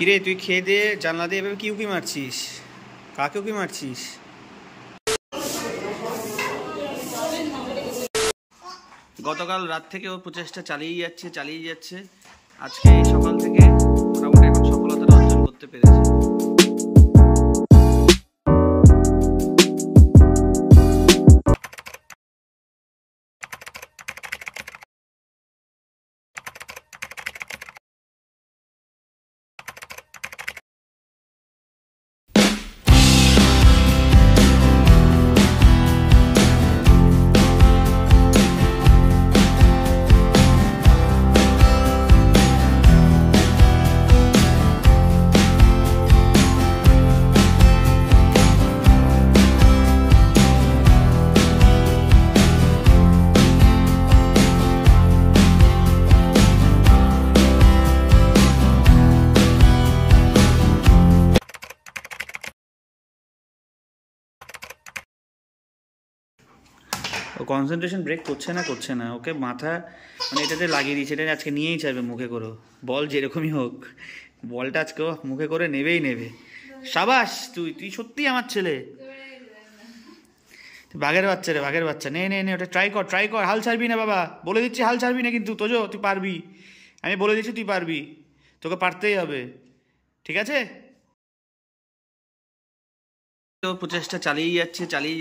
কিরে তুই খেয়ে দিয়ে জানলা দিয়ে এভাবে কি উকি মারছিস? কাকে উকি মারছিস? গতকাল রাত থেকে ও প্রচেষ্টা চালিয়ে যাচ্ছে। আজকে এই সকাল থেকে মোটামুটি এখন সফলতা অর্জন করতে পেরেছে। ও কনসেন্ট্রেশন ব্রেক করছে না ওকে মাথা মানে এটাতে লাগিয়ে দিয়েছে, এটা আজকে নিয়েই ছাড়বে মুখে করে, বল যেরকমই হোক বলটা আজকে মুখে করে নেবে। সাবাস, তুই সত্যি আমার ছেলে, বাঘের বাচ্চা নে ওটা ট্রাই কর, হাল ছাড়বি না বাবা, বলে দিচ্ছি হাল ছাড়বি না কিন্তু তোজো, তুই পারবি, আমি বলে দিচ্ছি তুই পারবি, তোকে পারতেই হবে, ঠিক আছে? তো প্রচেষ্টা চালিয়ে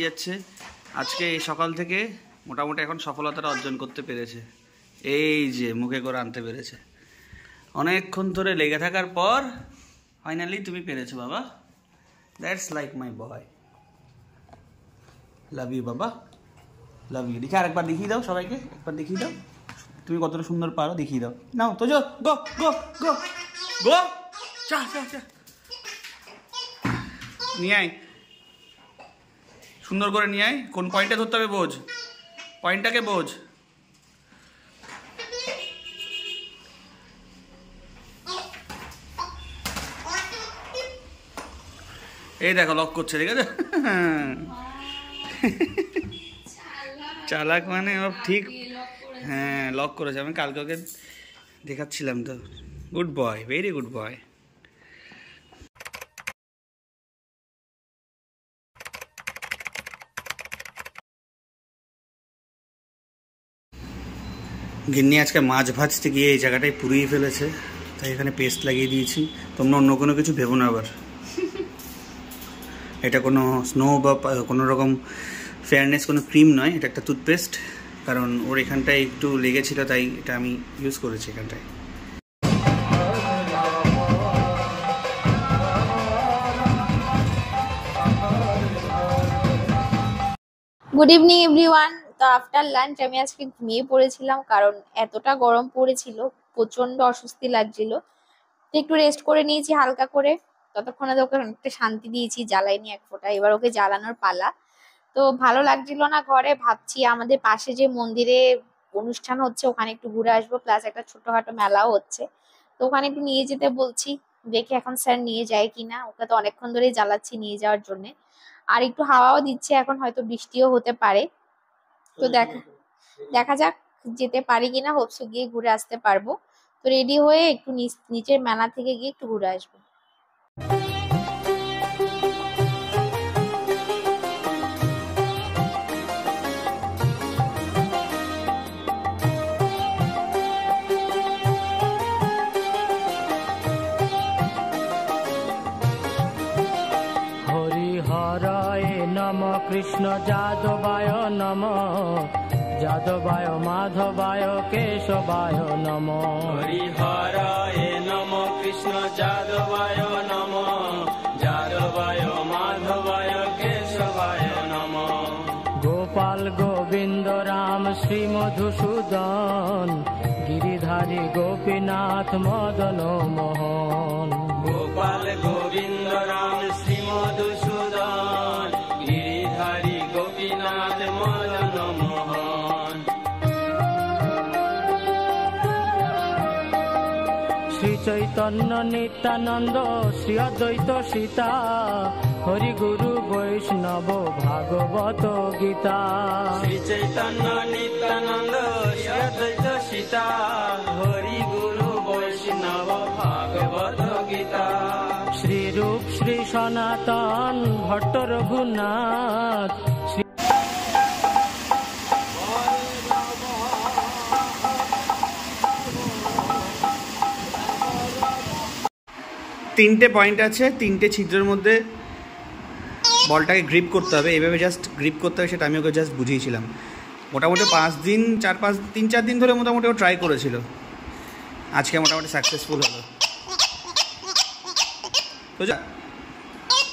যাচ্ছে। আজকে এই সকাল থেকে মোটামুটি এখন সফলতাটা অর্জন করতে পেরেছে। এই যে মুখে করে আনতে পেরেছে, অনেকক্ষণ ধরে লেগে থাকার পর ফাইনালি তুমি পেরেছো বাবা। That's like my boy, love you বাবা, লাভ ইউ। দেখি আরেকবার দেখিয়ে দাও সবাইকে, একবার দেখিয়ে দাও তুমি কতটা সুন্দর পারো, দেখিয়ে দাও। নাও তো গো গো গো গো, চা নিয়ে আয়, সুন্দর করে নিয়ে আয়। কোন পয়েন্টটা ধরতে হবে বোঝ, পয়েন্টটাকে বোঝ। এই দেখো লক করছে, ঠিক আছে? চালাক মানে ঠিক, হ্যাঁ লক করেছে, আমি কালকে ওকে দেখাচ্ছিলাম তো। Good boy, very good boy. গিন্নি আজকে মাছ ভাজতে গিয়ে এই জায়গাটায় পুড়িয়ে ফেলেছে, তাই এখানে পেস্ট লাগিয়ে দিয়েছি। তোমরা অন্য কোনো কিছু ভেবো না আবার, এটা কোনো স্নো বা কোনো রকম ফেয়ারনেস কোনো ক্রিম নয়, এটা একটা টুথপেস্ট, কারণ ওর এখানটায় একটু লেগেছিল তাই এটা আমি ইউজ করেছি এখানটায়। Good evening everyone. তো আফটার লাঞ্চ আমি আজকে ঘুমিয়ে পড়েছিলাম, কারণ এতটা গরম পড়েছিল, প্রচন্ড অস্বস্তি লাগছিল। তো একটু রেস্ট করে নিয়েছি হালকা করে, ততক্ষণে ওকে অনেকটা শান্তি দিয়েছি, জ্বালাইনি এক ফোঁটা, এবার ওকে জ্বালানোর পালা। তো ভালো লাগছিল না ঘরে, ভাবছি আমাদের পাশে যে মন্দিরে অনুষ্ঠান হচ্ছে ওখানে একটু ঘুরে আসবো, প্লাস একটা ছোটখাটো মেলাও হচ্ছে, তো ওখানে একটু নিয়ে যেতে বলছি, দেখি এখন স্যার নিয়ে যায় কিনা। ওকে তো অনেকক্ষণ ধরেই জ্বালাচ্ছি নিয়ে যাওয়ার জন্য, আর একটু হাওয়াও দিচ্ছে, এখন হয়তো বৃষ্টিও হতে পারে। তো দেখা যাক যেতে পারি কিনা, হোপসো গিয়ে ঘুরে আসতে পারবো। তো রেডি হয়ে একটু নিচের মেলা থেকে গিয়ে একটু ঘুরে আসবো। হরিহরায় নম, কৃষ্ণ যাদবায় নম, যাদবায় মাধবায় কেশবায় নম। হরিহরায় নম, কৃষ্ণ যাদবায় নম, যাদবায় মাধবায় কেশবায় নম। গোপাল গোবিন্দ রাম শ্রী মধুসূদন, গিরিধারী গোপীনাথ মদন মোহন। গোপাল গোবিন্দ রাম শ্রী মধুসূদন, গিরিধারী গোপীনাথ মদন মোহন। শ্রী চৈতন্য নিত্যানন্দ, শ্রী অদ্বৈত সীতা, হরি গুরু বৈষ্ণব ভাগবত গীতা। শ্রী চৈতন্য নিত্যানন্দ, শ্রী অদ্বৈত সীতা, হরি গুরু বৈষ্ণব বৈষ্ণব ভাগবত গীতা। শ্রীরূপ শ্রী সনাতন ভট্ট রঘুনাথ। 3টে পয়েন্ট আছে, 3টে ছিদ্রের মধ্যে বলটাকে গ্রিপ করতে হবে, এইভাবে জাস্ট গ্রিপ করতে হবে, সেটা আমি ওকে জাস্ট বুঝিয়েছিলাম। মোটামুটি 3-4 দিন ধরে মোটামুটি ও ট্রাই করেছিল, আজকে মোটামুটি সাকসেসফুল হলো। তো যা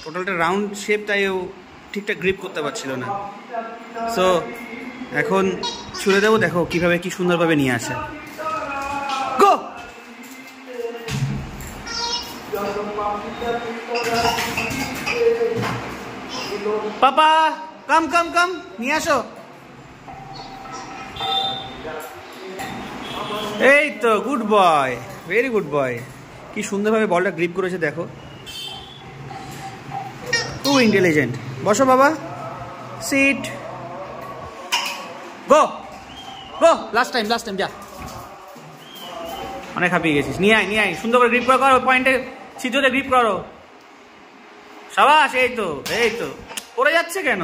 টোটালটা রাউন্ড শেপ, তাই ও ঠিকঠাক গ্রিপ করতে পারছিল না। সো এখন ছুড়ে দেবো, দেখো কীভাবে কি সুন্দরভাবে নিয়ে আসে। গো! পাপা কাম কাম কাম, নিয়ে আসো। এই তো, good boy, very good boy. কি সুন্দরভাবে বলটা গ্রিপ করেছে দেখো, খুব ইন্টেলিজেন্ট। বসো বাবা, সিট, গো গো, লাস্ট টাইম যা, অনেক হাঁপিয়ে গেছিস। নিয়ে আয়, সুন্দর করে গ্রিপ করো, পয়েন্টে ছিদ্রতে গ্রিপ করো। সাবাস, এই তো পড়ে যাচ্ছে কেন,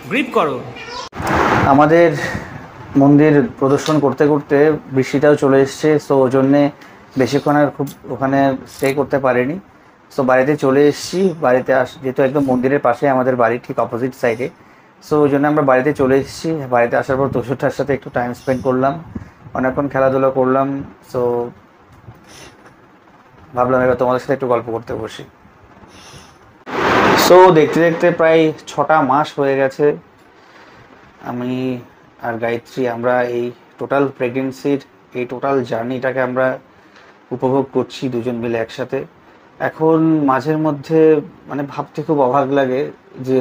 গ্রিপ করো। আমাদের মন্দির প্রদর্শন করতে করতে বৃষ্টিটাও চলে এসছে, সো ওই জন্যে বেশিক্ষণ আর খুব ওখানে স্টে করতে পারিনি। সো বাড়িতে চলে এসেছি। বাড়িতে যেহেতু একদম মন্দিরের পাশে আমাদের বাড়ি, ঠিক অপোজিট সাইডে, সো ওই জন্য আমরা বাড়িতে চলে এসেছি। বাড়িতে আসার পর তোষুটার সাথে একটু টাইম স্পেন্ড করলাম, অনেকক্ষণ খেলাধুলা করলাম। সো ভাবলাম এবার তোমাদের সাথে একটু গল্প করতে বসি। সো দেখতে দেখতে প্রায় 6টা মাস হয়ে গেছে আমি আর গায়ত্রী, আমরা এই টোটাল প্রেগনেন্সির এই টোটাল জার্নিটাকে আমরা উপভোগ করছি দুজন মিলে একসাথে। এখন মাঝের মধ্যে মানে ভাবতে খুব অবাক লাগে যে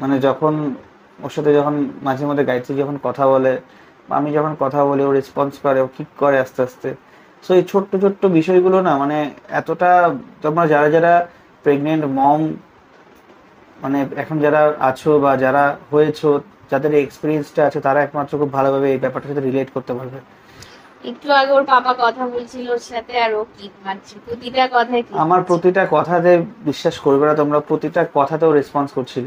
মানে যখন ওর সাথে যখন মাঝে মধ্যে গায়ত্রী যখন কথা বলে বা আমি যখন কথা বলি, ও রেসপন্স করে, ও ঠিক করে আস্তে আস্তে। সো এই ছোট্ট ছোট্ট বিষয়গুলো না মানে এতটা, তোমরা যারা যারা প্রেগনেন্ট মম মানে এখন যারা আছো বা যারা হয়েছো, যাদের এই এক্সপিরিয়েন্সটা আছে, তারা একমাত্র খুব ভালোভাবে এই ব্যাপারটার সাথে রিলেট করতে পারবে। একটু আগে ওর পাপা কথা বলছিল ওর সাথে, আর ও কি মানছে প্রতিটা কথায়, আমার প্রতিটা কথাতে বিশ্বাস করবে না তোমরা, প্রতিটা কথাতেও রেসপন্স করছিল।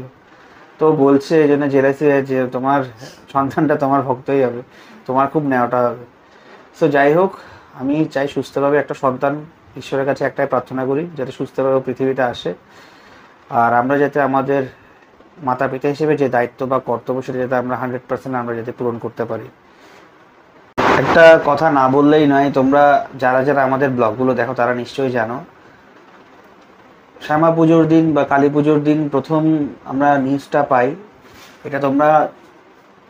তো বলছে এই জন্য জেলাসি যে তোমার সন্তানটা তোমার ভক্তই হবে, তোমার খুব নেওয়াটা হবে। সো যাই হোক, আমি চাই সুস্থভাবে একটা সন্তান, ঈশ্বরের কাছে একটাই প্রার্থনা করি যাতে সুস্থভাবে পৃথিবীতে আসে, আর আমরা যাতে আমাদের মাতা পিতা হিসেবে যে দায়িত্ব বা কর্তব্য সেটা যাতে আমরা 100% আমরা যাতে পূরণ করতে পারি। একটা কথা না বললেই নয়, তোমরা যারা যারা আমাদের ব্লগগুলো দেখো তারা নিশ্চয়ই জানো, শ্যামা পুজোর দিন বা কালী পুজোর দিন প্রথম আমরা নিউজটা পাই। এটা তোমরা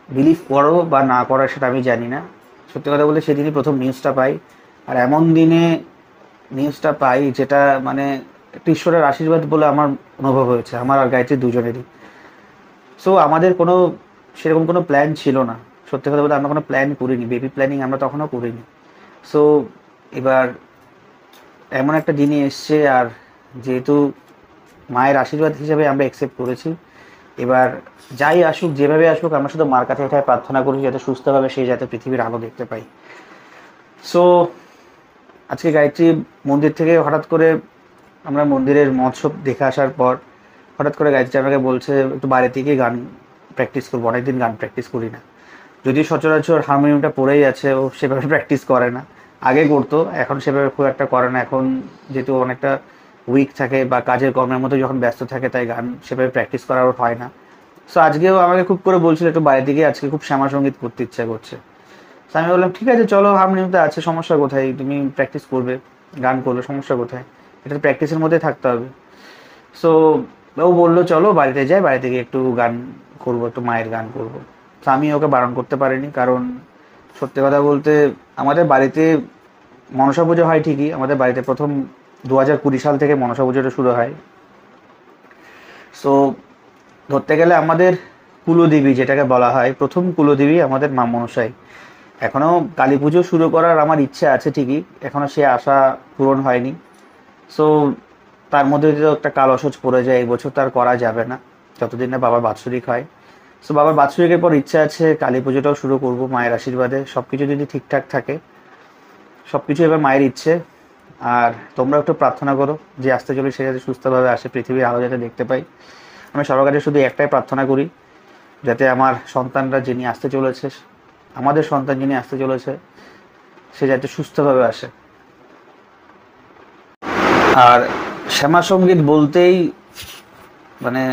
বিলিভ করো বা না করো সেটা আমি জানি না, সত্যি কথা বলে সেদিনই প্রথম নিউজটা পাই। আর এমন দিনে নিউজটা পাই যেটা মানে একটা ঈশ্বরের আশীর্বাদ বলে আমার অনুভব হয়েছে, আমার আর গায়ত্রী দুজনেরই। সো আমাদের কোনো সেরকম কোনো প্ল্যান ছিল না, সত্যি কথা বলতে আমরা কোনো প্ল্যান করিনি, বেবি প্ল্যানিং আমরা তখনও করিনি। সো এবার এমন একটা দিনই এসছে, আর যেহেতু মায়ের আশীর্বাদ হিসেবে আমরা অ্যাকসেপ্ট করেছি, এবার যাই আসুক যেভাবে আসুক আমরা শুধু মার কাছে এটাই প্রার্থনা করি যাতে সুস্থভাবে সে যাতে পৃথিবীর আলো দেখতে পাই। সো আজকে গায়ত্রী মন্দির থেকে হঠাৎ করে, আমরা মন্দিরের মহোৎসব দেখে আসার পর হঠাৎ করে গায়ত্রী আমাকে বলছে একটু বাইরে থেকে গান প্র্যাকটিস করবো, অনেকদিন গান প্র্যাকটিস করি না। যদিও সচরাচর হারমোনিয়ামটা পড়েই আছে, ও সেভাবে প্র্যাকটিস করে না, আগে করতো, এখন সেভাবে খুব একটা করে না। এখন যেহেতু অনেকটা উইক থাকে বা কাজের কর্মের মধ্যে যখন ব্যস্ত থাকে, তাই গান সেভাবে প্র্যাকটিস করা ওর হয় না। সো আজকেও আমাকে খুব করে বলছিল একটু বাইরে দিকে আজকে খুব শ্যামা সঙ্গীত করতে ইচ্ছা করছে। তো আমি বললাম ঠিক আছে চলো, হারমোনিয়ামটা আছে, সমস্যা কোথায়, তুমি প্র্যাকটিস করবে, গান করবে, সমস্যা কোথায়, এটা প্র্যাকটিসের মধ্যে থাকতে হবে। সো ও বললো চলো বাড়িতে যাই, বাড়ি থেকে একটু গান করবো, একটু মায়ের গান করবো। তো আমি ওকে বারণ করতে পারিনি, কারণ সত্যি কথা বলতে আমাদের বাড়িতে মনসা পুজো হয় ঠিকই, আমাদের বাড়িতে প্রথম 2020 সাল থেকে মনসা পুজোটা শুরু হয়। সো ধরতে গেলে আমাদের কুলদেবী যেটাকে বলা হয়, প্রথম কুলদেবী আমাদের মা মনসাই। এখনও কালী পুজো শুরু করার আমার ইচ্ছা আছে ঠিকই, এখনও সে আশা পূরণ হয়নি। সো তার মধ্যে যদি একটা কাল অসহ্য পড়ে যায়, এই বছর তার করা যাবে না যতদিন না বাবার বাৎসরিক হয়। সো বাবার বাৎসরিকের পর ইচ্ছা আছে কালী পুজোটাও শুরু করব মায়ের আশীর্বাদে, সব কিছু যদি ঠিকঠাক থাকে সব কিছু এবার মায়ের ইচ্ছে। আর তোমরা একটু প্রার্থনা করো যে আসতে চলে সে যাতে সুস্থভাবে আসে, পৃথিবীর আলো যাতে দেখতে পাই। আমি সবার কাছে শুধু একটাই প্রার্থনা করি, যাতে আমার সন্তানরা যিনি আসতে চলেছে, আমাদের সন্তান যিনি আসতে চলেছে, সে যাতে সুস্থভাবে আসে। আর শ্যামা সঙ্গীত বলতেই মানে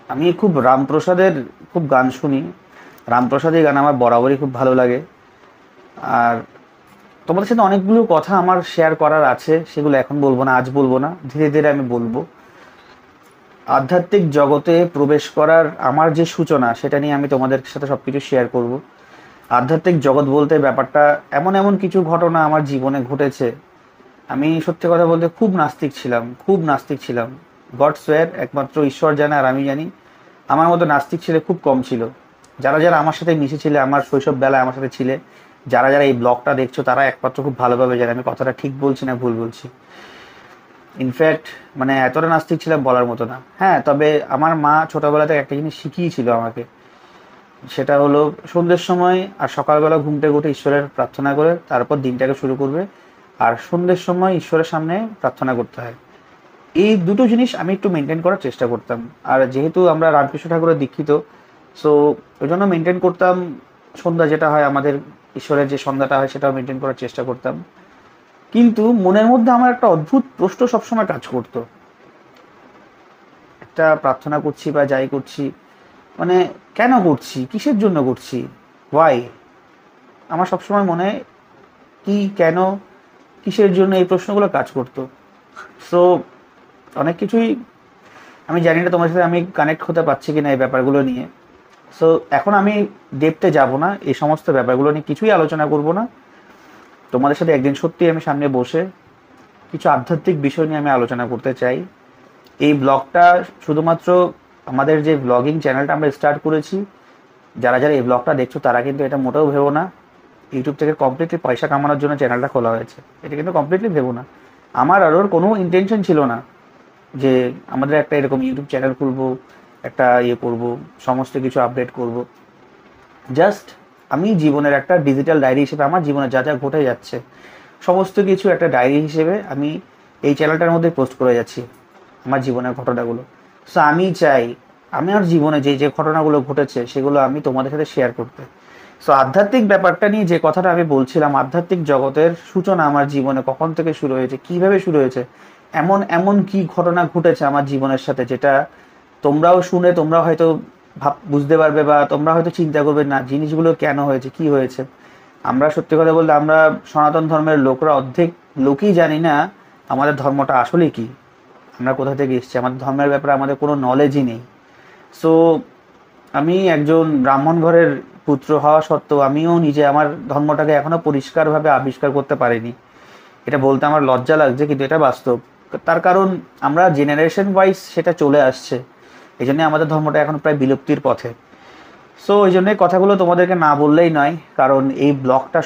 আমি খুব রামপ্রসাদের খুব গান শুনি। রামপ্রসাদের গান আমার বরাবরই খুব ভালো লাগে। আর তোমাদের সাথে অনেকগুলো কথা আমার শেয়ার করার আছে, সেগুলো এখন বলবো না, আজ বলবো না, ধীরে ধীরে আমি বলবো। আধ্যাত্মিক জগতে প্রবেশ করার আমার যে সূচনা, সেটা নিয়ে আমি তোমাদের সাথে সব কিছু শেয়ার করব। আধ্যাত্মিক জগৎ বলতে ব্যাপারটা এমন এমন কিছু ঘটনা আমার জীবনে ঘটেছে। আমি সত্যি কথা বলতে খুব নাস্তিক ছিলাম। গড সোয়ার, একমাত্র ঈশ্বর জানে আর আমি জানি। আমার মতো নাস্তিক ছেলে খুব কম ছিল। যারা যারা আমার সাথে মিশেছিলে, আমার শৈশব বেলায় আমার সাথে ছিলে, যারা যারা এই ব্লগটা দেখছো, তারা একমাত্র খুব ভালোভাবে জানে আমি কথাটা ঠিক বলছি না ভুল বলছি। ইনফ্যাক্ট মানে এতটা নাস্তিক ছিলাম বলার মতো না। হ্যাঁ, তবে আমার মা ছোটোবেলা থেকে একটা জিনিস শিখিয়েছিল আমাকে, সেটা হলো সন্ধ্যের সময় আর সকালবেলা ঘুম থেকে উঠে ঈশ্বরের প্রার্থনা করে তারপর দিনটাকে শুরু করবে, আর সন্ধ্যের সময় ঈশ্বরের সামনে প্রার্থনা করতে হয়। এই দুটো জিনিস আমি একটু মেনটেন করার চেষ্টা করতাম। আর যেহেতু আমরা রামকৃষ্ণ ঠাকুরের দীক্ষিত, সো ওই জন্য মেনটেন করতাম। সন্ধ্যা যেটা হয় আমাদের ঈশ্বরের যে সন্ধ্যাটা হয়, সেটাও মেনটেন করার চেষ্টা করতাম। কিন্তু মনের মধ্যে আমার একটা অদ্ভুত প্রশ্ন সবসময় কাজ করতো। একটা প্রার্থনা করছি বা যাই করছি, মানে কেন করছি, কিসের জন্য করছি, ওয়াই, আমার সবসময় মনে কি কেন কিসের জন্য এই প্রশ্নগুলো কাজ করতো। সো অনেক কিছুই আমি জানি না তোমার সাথে আমি কানেক্ট হতে পারছি কিনা এই ব্যাপারগুলো নিয়ে। সো এখন আমি ডেপথে যাব না, এই সমস্ত ব্যাপারগুলো নিয়ে কিছুই আলোচনা করব না। তোমাদের সাথে একদিন সত্যি আমি সামনে বসে কিছু আধ্যাত্মিক বিষয় নিয়ে আমি আলোচনা করতে চাই। এই ব্লগটা শুধুমাত্র আমাদের যে ব্লগিং চ্যানেলটা আমরা স্টার্ট করেছি, যারা যারা এই ব্লগটা দেখছো তারা কিন্তু এটা মোটেও ভেবো না ইউটিউব থেকে কমপ্লিটলি পয়সা কামানোর জন্য চ্যানেলটা খোলা হয়েছে। এটা কিন্তু কমপ্লিটলি ভেবো না। আমার আর ওর কোনো ইন্টেনশন ছিল না যে আমাদের একটা এরকম ইউটিউব চ্যানেল খুলবো, একটা ইয়ে করব, সমস্ত কিছু আপডেট করব। জাস্ট আমি জীবনের একটা ডিজিটাল ডায়েরি হিসেবে আমার জীবনে যা যা ঘটে যাচ্ছে সমস্ত কিছু একটা ডায়েরি হিসেবে আমি এই চ্যানেলটার মধ্যে পোস্ট করে যাচ্ছি, আমার জীবনের ঘটনাগুলো। সো আমি চাই আমার জীবনে যে যে ঘটনাগুলো ঘটেছে সেগুলো আমি তোমাদের সাথে শেয়ার করতে। সো আধ্যাত্মিক ব্যাপারটা নিয়ে যে কথাটা আমি বলছিলাম, আধ্যাত্মিক জগতের সূচনা আমার জীবনে কখন থেকে শুরু হয়েছে, কিভাবে শুরু হয়েছে, এমন এমন কি ঘটনা ঘটেছে আমার জীবনের সাথে, যেটা তোমরাও শুনে তোমরা হয়তো বুঝতে পারবে বা তোমরা হয়তো চিন্তা করবে না জিনিসগুলো কেন হয়েছে, কি হয়েছে। আমরা সত্যি কথা বলতে আমরা সনাতন ধর্মের লোকরা অর্ধেক লোকই জানি না আমাদের ধর্মটা আসলে কি, আমরা কোথা থেকে এসেছি, আমাদের ধর্মের ব্যাপারে আমাদের কোনো নলেজই নেই। সো আমি একজন ব্রাহ্মণ ঘরের পুত্র হওয়া সত্ত্বেও আমিও নিজে আমার ধর্মটাকে এখনও পরিষ্কারভাবে আবিষ্কার করতে পারিনি। এটা বলতে আমার লজ্জা লাগছে, কিন্তু এটা বাস্তব। তার কারণ আমরা জেনারেশন ওয়াইজ সেটা চলে আসছে, এই জন্যে আমাদের ধর্মটা এখন প্রায় বিলুপ্তির পথে। সো এই জন্যই কথাগুলো তোমাদেরকে না বললেই নয়, কারণ এই ব্লগটা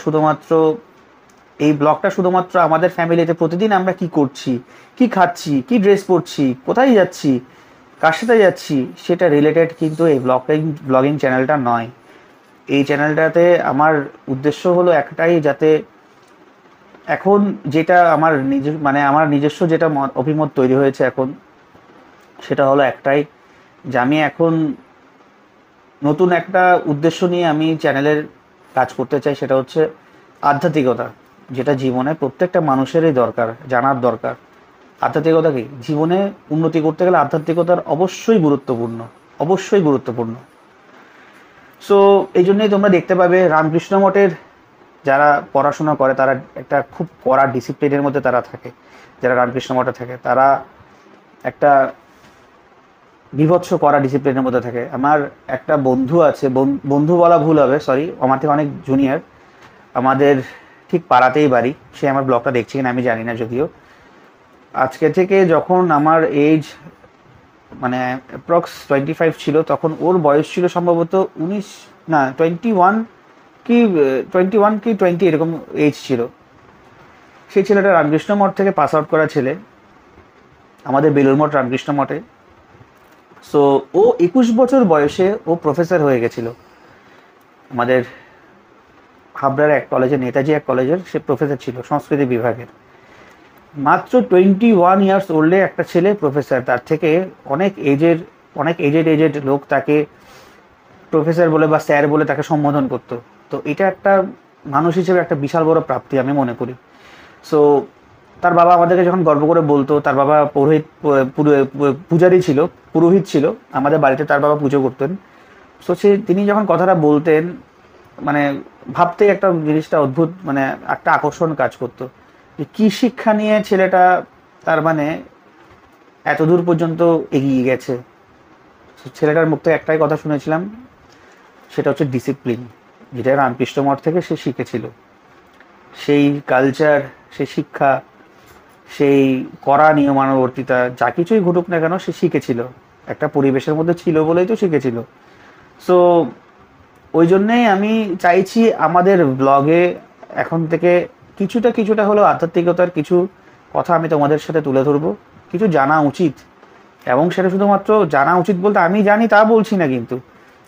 শুধুমাত্র আমাদের ফ্যামিলিতে প্রতিদিন আমরা কি করছি, কি খাচ্ছি, কি ড্রেস পরছি, কোথায় যাচ্ছি, কার সাথে যাচ্ছি, সেটা রিলেটেড কিন্তু এই ব্লগিং চ্যানেলটা নয়। এই চ্যানেলটাতে আমার উদ্দেশ্য হলো একটাই, যাতে এখন যেটা আমার আমার নিজস্ব যেটা অভিমত তৈরি হয়েছে এখন, সেটা হলো একটাই, যে আমি এখন নতুন একটা উদ্দেশ্য নিয়ে আমি চ্যানেলের কাজ করতে চাই। সেটা হচ্ছে আধ্যাত্মিকতা, যেটা জীবনে প্রত্যেকটা মানুষেরই দরকার, জানার দরকার। আধ্যাত্মিকতা কি, জীবনে উন্নতি করতে গেলে আধ্যাত্মিকতার অবশ্যই গুরুত্বপূর্ণ। সো এই জন্যই তোমরা দেখতে পাবে রামকৃষ্ণ মঠের যারা পড়াশোনা করে তারা একটা খুব কড়া ডিসিপ্লিনের মধ্যে তারা থাকে। যারা রামকৃষ্ণ মঠে থাকে তারা একটা বিভৎস কড়া ডিসিপ্লিনের মধ্যে থাকে। আমার একটা বন্ধু আছে, বন্ধু বলা ভুল হবে, সরি, আমার থেকে অনেক জুনিয়র, আমাদের ঠিক পাড়াতেই বাড়ি। সে আমার ব্লগটা দেখছে কিনা আমি জানি না, যদিও আজকে থেকে যখন আমার এজ মানে অ্যাপ্রক্স 25 ছিল, তখন ওর বয়স ছিল সম্ভবত 21 কি 20 এরকম এজ ছিল। সেই ছেলেটা রামকৃষ্ণ মঠ থেকে পাস আউট করা ছেলে, আমাদের বেলুর মঠ রামকৃষ্ণ মঠে। সো ও 21 বছর বয়সে ও প্রফেসর হয়ে গেছিল আমাদের হাবড়ার এক কলেজের, নেতাজি এক কলেজের সে প্রফেসর ছিল সংস্কৃতি বিভাগের। মাত্র 21 ইয়ার্স ওল্ডে একটা ছেলে প্রফেসর, তার থেকে অনেক এজেড লোক তাকে প্রফেসর বলে বা স্যার বলে তাকে সম্বোধন করতো। তো এটা একটা মানুষ হিসেবে একটা বিশাল বড় প্রাপ্তি আমি মনে করি। সো তার বাবা আমাদেরকে যখন গর্ব করে বলতো, তার বাবা পুরোহিত ছিল আমাদের বাড়িতে, তার বাবা পুজো করতেন। সো তিনি যখন কথাটা বলতেন, মানে ভাবতেই একটা জিনিসটা অদ্ভুত, মানে একটা আকর্ষণ কাজ করতো যে কী শিক্ষা নিয়ে ছেলেটা তার মানে এত দূর পর্যন্ত এগিয়ে গেছে। ছেলেটার মুখ থেকে একটাই কথা শুনেছিলাম, সেটা হচ্ছে ডিসিপ্লিন, যেটা রামকৃষ্ণ মঠ থেকে সে শিখেছিল। সেই কালচার, সেই শিক্ষা, সেই কড়া নিয়মানুবর্তিতা, যা কিছুই ঘটুক না কেন সে শিখেছিল, একটা পরিবেশের মধ্যে ছিল বলেই তো শিখেছিল। সো ওই জন্যেই আমি চাইছি আমাদের ব্লগে এখন থেকে কিছুটা হলেও আধ্যাত্মিকতার কিছু কথা আমি তোমাদের সাথে তুলে ধরবো, কিছু জানা উচিত। এবং সেটা শুধুমাত্র জানা উচিত বলতে আমি জানি তা বলছি না, কিন্তু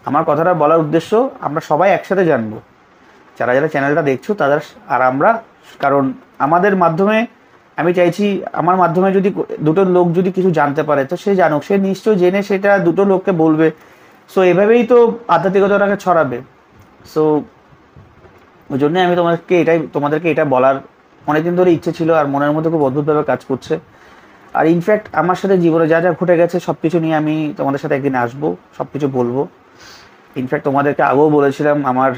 আমার কথাটা বলার উদ্দেশ্য আমরা সবাই একসাথে জানবো, যারা যারা চ্যানেলটা দেখছো তাদের আর আমরা। কারণ আমাদের মাধ্যমে আমি চাইছি, আমার মাধ্যমে যদি দুটো লোক যদি কিছু জানতে পারে তো সে জানুক, সে নিশ্চয়ই জেনে সেটা দুটো লোককে বলবে। সো এভাবেই তো আধ্যাত্মিকতাটাকে ছড়াবে। সো ওই জন্যে আমি তোমাদেরকে এটা বলার অনেকদিন ধরে ইচ্ছে ছিল, আর মনের মধ্যে খুব অদ্ভুতভাবে কাজ করছে। আর ইনফ্যাক্ট আমার সাথে জীবনে যা যা ঘটে গেছে সব কিছু নিয়ে আমি তোমাদের সাথে একদিন আসবো, সব কিছু বলবো। ইনফ্যাক্ট তোমাদেরকে আগেও বলেছিলাম আমার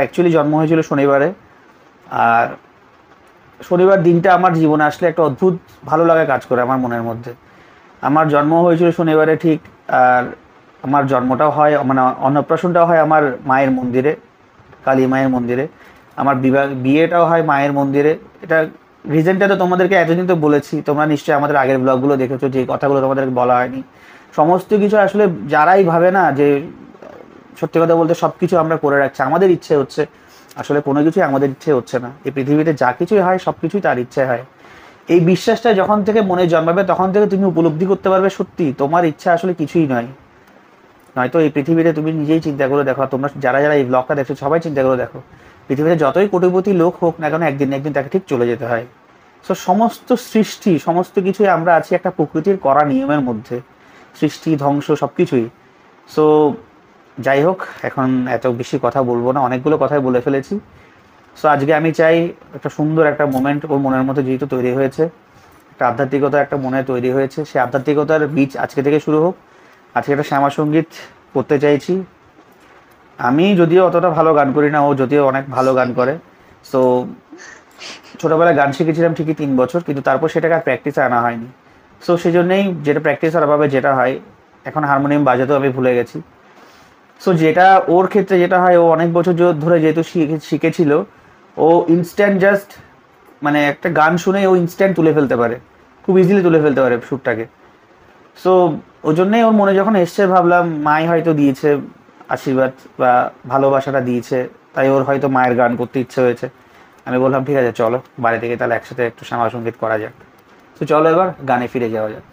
অ্যাকচুয়ালি জন্ম হয়েছিল শনিবারে, আর শনিবার দিনটা আমার জীবনে আসলে একটা অদ্ভুত ভালো লাগা কাজ করে আমার মনের মধ্যে। আমার জন্ম হয়েছিল শনিবারে ঠিক, আর আমার জন্মটাও হয়, মানে অন্নপ্রাশনটাও হয় আমার মায়ের মন্দিরে, কালী মায়ের মন্দিরে। আমার বিয়েটাও হয় মায়ের মন্দিরে। এটা রিজনটা তো তোমাদেরকে এতদিন তো বলেছি, তোমরা নিশ্চয়ই আমাদের আগের ব্লগগুলো দেখেছো, যে কথাগুলো তোমাদেরকে বলা হয়নি। সমস্ত কিছু আসলে যারাই ভাবে না যে সত্যি কথা বলতে সব কিছু আমরা করে রাখছি, আমাদের ইচ্ছে হচ্ছে, আসলে কোনো কিছুই আমাদের ইচ্ছে হচ্ছে না। এই পৃথিবীতে যা কিছুই হয় সব কিছুই তার ইচ্ছে হয়। এই বিশ্বাসটা যখন থেকে মনে জন্মাবে তখন থেকে তুমি উপলব্ধি করতে পারবে সত্যি তোমার ইচ্ছা আসলে কিছুই নয়। নয়তো এই পৃথিবীতে তুমি নিজেই চিন্তা করে দেখো, তোমরা যারা যারা এই ব্লগটা দেখছো সবাই চিন্তা করে দেখো, পৃথিবীতে যতই কোটিপতি লোক হোক না কেন একদিন না একদিন তাকে ঠিক চলে যেতে হয়। সো সমস্ত সৃষ্টি, সমস্ত কিছুই আমরা আছি একটা প্রকৃতির কড়া নিয়মের মধ্যে, সৃষ্টি ধ্বংস সব কিছুই। সো যাই হোক, এখন এত বেশি কথা বলবো না, অনেকগুলো কথাই বলে ফেলেছি। সো আজকে আমি চাই একটা সুন্দর একটা মোমেন্ট ওর মনের মধ্যে যেহেতু তৈরি হয়েছে, একটা আধ্যাত্মিকতা একটা মনে তৈরি হয়েছে, সেই আধ্যাত্মিকতার বীজ আজকে থেকে শুরু হোক। আজকে একটা শ্যামা সঙ্গীত করতে চাইছি। আমি যদিও অতটা ভালো গান করি না, ও যদিও অনেক ভালো গান করে। সো ছোটোবেলায় গান শিখেছিলাম ঠিকই 3 বছর, কিন্তু তারপর সেটাকে আর প্র্যাকটিসে আনা হয়নি। সো সেই জন্যেই যেটা প্র্যাকটিসের অভাবে যেটা হয়, এখন হারমোনিয়াম বাজাতেও আমি ভুলে গেছি। সো যেটা ওর ক্ষেত্রে যেটা হয়, ও অনেক বছর ধরে যেহেতু শিখেছিল, ও ইনস্ট্যান্ট জাস্ট মানে একটা গান শুনে ও ইনস্ট্যান্ট তুলে ফেলতে পারে, খুব ইজিলি তুলে ফেলতে পারে সুরটাকে। সো ওই জন্যেই ওর মনে যখন এসছে ভাবলাম মাই হয়তো দিয়েছে আশীর্বাদ বা ভালোবাসাটা দিয়েছে, তাই ওর হয়তো মায়ের গান করতে ইচ্ছে হয়েছে। আমি বললাম ঠিক আছে চলো বাড়ি থেকে তাহলে একসাথে একটু শ্যামা সঙ্গীত করা যাক। তো চলো এবার গানে ফিরে যাওয়া যাক।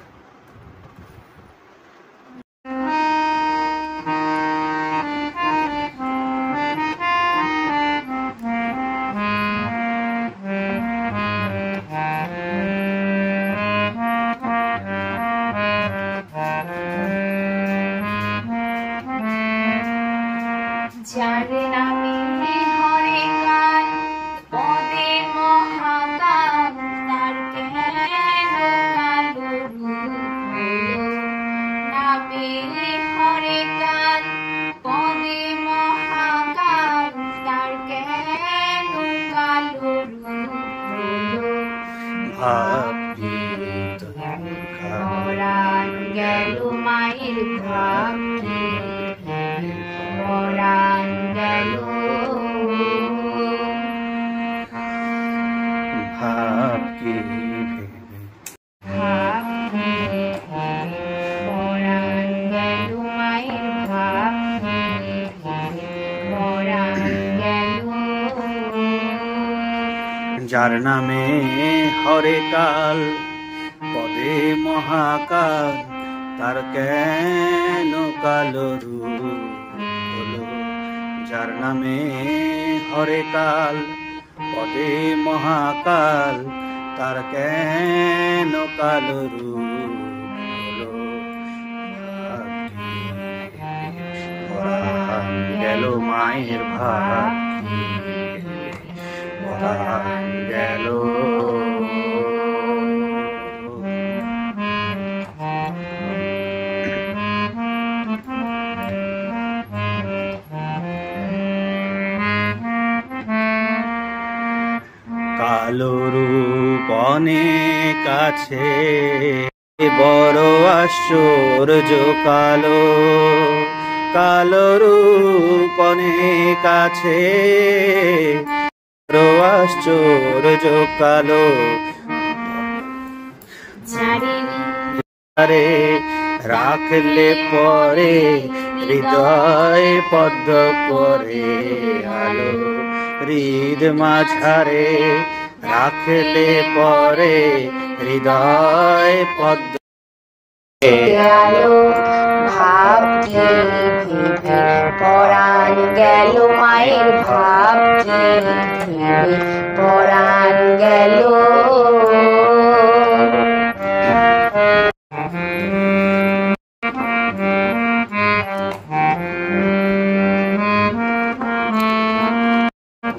যার নামে হরে কাল পদে মহাকাল, তার কেন কালো রূপ হলো। যার নামে হরে কাল পদে মহাকাল, তার কেন কাল রূপ হলো। পরাণ গেল মায়ের ভাগ্যে, পরাণ গেল। কালো রূপ অনেক আছে, বড় আশ্চর্য কালো। কালো রূপ অনেক আছে, বড় আশ্চর্য কালো। আরে রাখলে পরে হৃদয় পদ্ম করে আলো। হৃদ মাঝারে রাখলে পরে হৃদয় পদ্ম আলো। ভাবছি ভেবে পরাণ গেল মায়ের, ভাবছি ভেবে পরাণ গেল।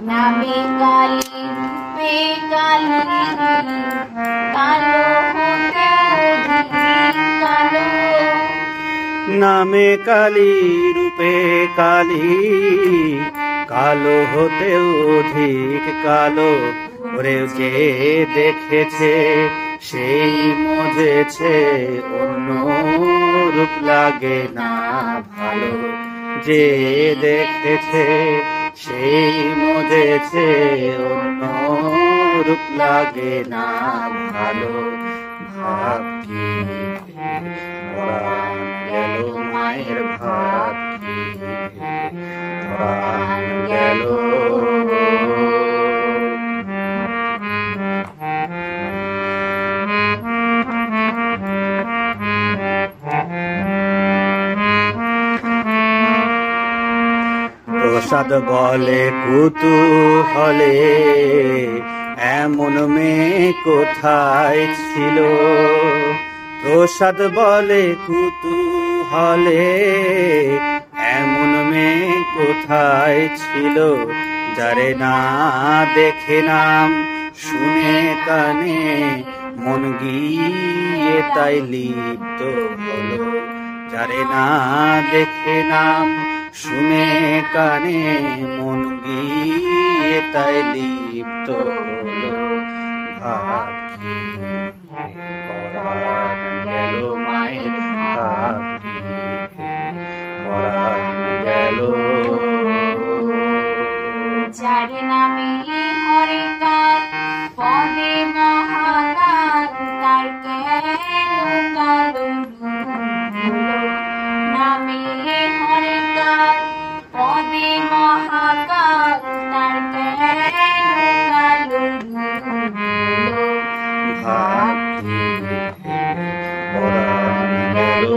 নামে কালী রূপে কালী, কালো হতে অধিক কালো। নামে কালী রূপে কালী, কালো হতে অধিক কালো। ওরে যে দেখেছে সেই মজেছে, অন্য রূপ লাগে না ভালো। যে দেখেছে সেই মজেছে, অন্য রূপ লাগে না ভালো। ভাবছি পরাণ গেল মায়ের, ভাবছি পরাণ গেল। প্রসাদ বলে কুতূহলে, এমন মেয়ে কোথায় ছিল। প্রসাদ বলে কুতূহলে, এমন মেয়ে কোথায় ছিল। যারে না দেখে নাম শুনে কানে, মন গিয়ে তাই লিপ্ত হলো। যারে না দেখে নাম শুনে কানে, মন গিয়ে তাই লিপ্ত হলো। ভাবছি পরাণ গেল মায়ের, ভাবছি পরাণ গেল। যার নামে হরে কাল পদে মহাকাল, তার কেন কালো রূপ হলো। নামে হরে কাল পদে মহাকাল, তার কেন কালো রূপ হলো। ভাবছি পরাণ গেল